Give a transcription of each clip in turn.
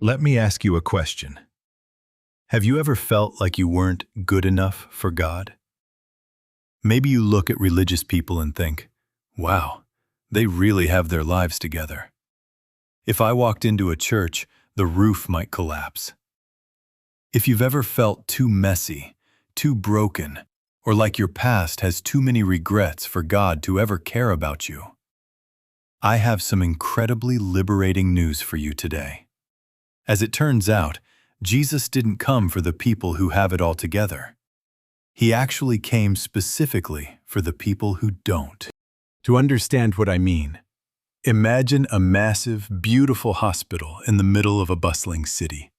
Let me ask you a question. Have you ever felt like you weren't good enough for God? Maybe you look at religious people and think, wow, they really have their lives together. If I walked into a church, the roof might collapse. If you've ever felt too messy, too broken, or like your past has too many regrets for God to ever care about you, I have some incredibly liberating news for you today. As it turns out, Jesus didn't come for the people who have it all together. He actually came specifically for the people who don't. To understand what I mean, imagine a massive, beautiful hospital in the middle of a bustling city.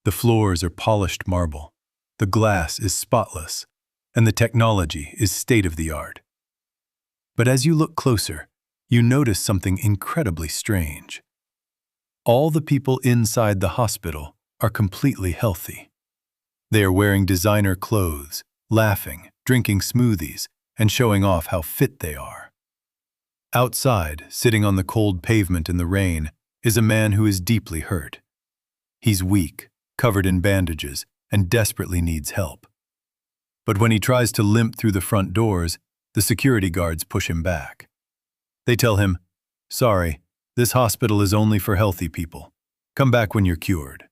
The floors are polished marble, the glass is spotless, and the technology is state-of-the-art. But as you look closer, you notice something incredibly strange. All the people inside the hospital are completely healthy. They are wearing designer clothes, laughing, drinking smoothies, and showing off how fit they are. Outside, sitting on the cold pavement in the rain, is a man who is deeply hurt. He's weak, covered in bandages, and desperately needs help. But when he tries to limp through the front doors, the security guards push him back. They tell him, "Sorry, this hospital is only for healthy people. Come back when you're cured."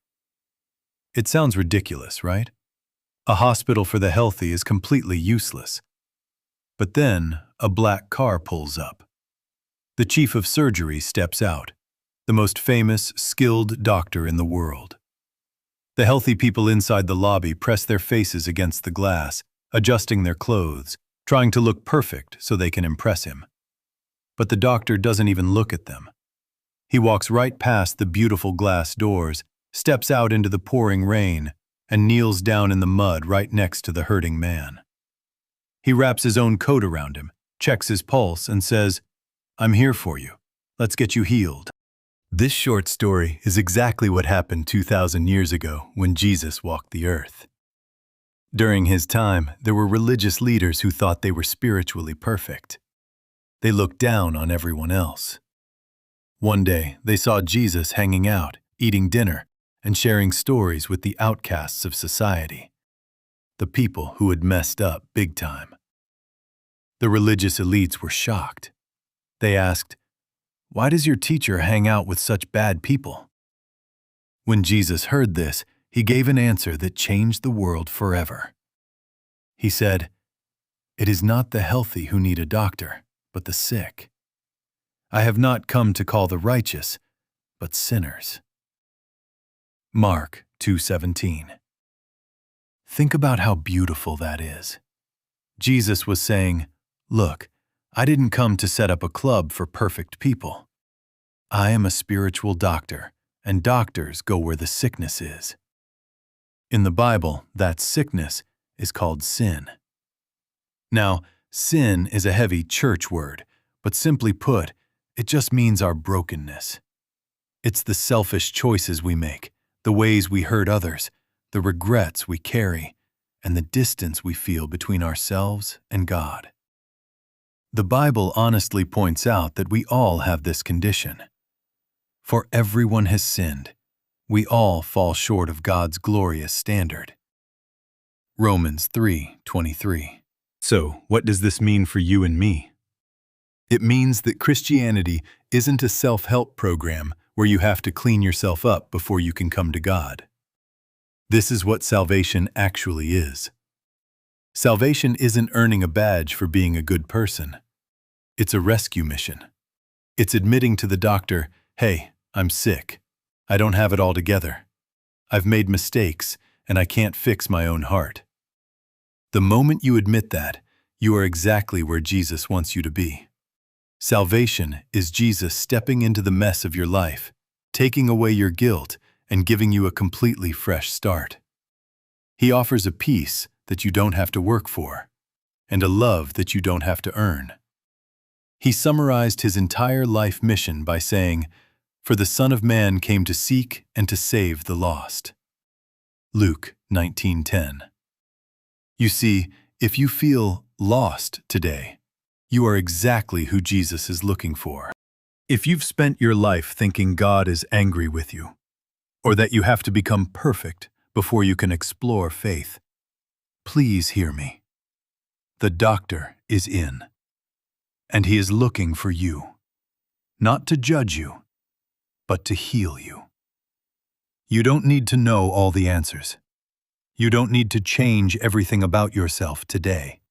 It sounds ridiculous, right? A hospital for the healthy is completely useless. But then, a black car pulls up. The chief of surgery steps out, the most famous, skilled doctor in the world. The healthy people inside the lobby press their faces against the glass, adjusting their clothes, trying to look perfect so they can impress him. But the doctor doesn't even look at them. He walks right past the beautiful glass doors, steps out into the pouring rain, and kneels down in the mud right next to the hurting man. He wraps his own coat around him, checks his pulse, and says, "I'm here for you. Let's get you healed." This short story is exactly what happened 2,000 years ago when Jesus walked the earth. During his time, there were religious leaders who thought they were spiritually perfect. They looked down on everyone else. One day, they saw Jesus hanging out, eating dinner, and sharing stories with the outcasts of society, the people who had messed up big time. The religious elites were shocked. They asked, "Why does your teacher hang out with such bad people?" When Jesus heard this, he gave an answer that changed the world forever. He said, "It is not the healthy who need a doctor, but the sick. I have not come to call the righteous, but sinners." Mark 2:17. Think about how beautiful that is. Jesus was saying, "Look, I didn't come to set up a club for perfect people. I am a spiritual doctor, and doctors go where the sickness is." In the Bible, that sickness is called sin. Now, sin is a heavy church word, but simply put, it just means our brokenness. It's the selfish choices we make, the ways we hurt others, the regrets we carry, and the distance we feel between ourselves and God. The Bible honestly points out that we all have this condition. For everyone has sinned. We all fall short of God's glorious standard. Romans 3:23. So, what does this mean for you and me? It means that Christianity isn't a self-help program where you have to clean yourself up before you can come to God. This is what salvation actually is. Salvation isn't earning a badge for being a good person. It's a rescue mission. It's admitting to the doctor, "Hey, I'm sick. I don't have it all together. I've made mistakes, and I can't fix my own heart." The moment you admit that, you are exactly where Jesus wants you to be. Salvation is Jesus stepping into the mess of your life, taking away your guilt, and giving you a completely fresh start. He offers a peace that you don't have to work for, and a love that you don't have to earn. He summarized his entire life mission by saying, "For the Son of Man came to seek and to save the lost." Luke 19:10. You see, if you feel lost today, you are exactly who Jesus is looking for. If you've spent your life thinking God is angry with you, or that you have to become perfect before you can explore faith. Please hear me. The doctor is in, and he is looking for you, not to judge you, but to heal you. You don't need to know all the answers. You don't need to change everything about yourself today.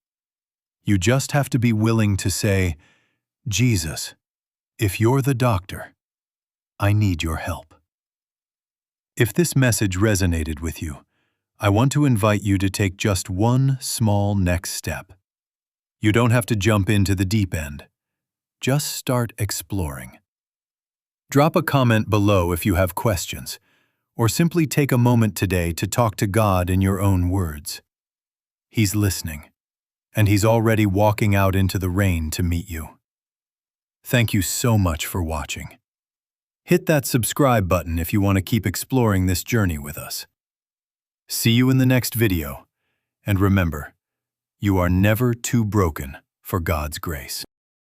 You just have to be willing to say, Jesus, if you're the doctor, I need your help. If this message resonated with you, I want to invite you to take just one small next step. You don't have to jump into the deep end. Just start exploring. Drop a comment below if you have questions, or simply take a moment today to talk to God in your own words. He's listening, and He's already walking out into the rain to meet you. Thank you so much for watching. Hit that subscribe button if you want to keep exploring this journey with us. See you in the next video, and remember, you are never too broken for God's grace.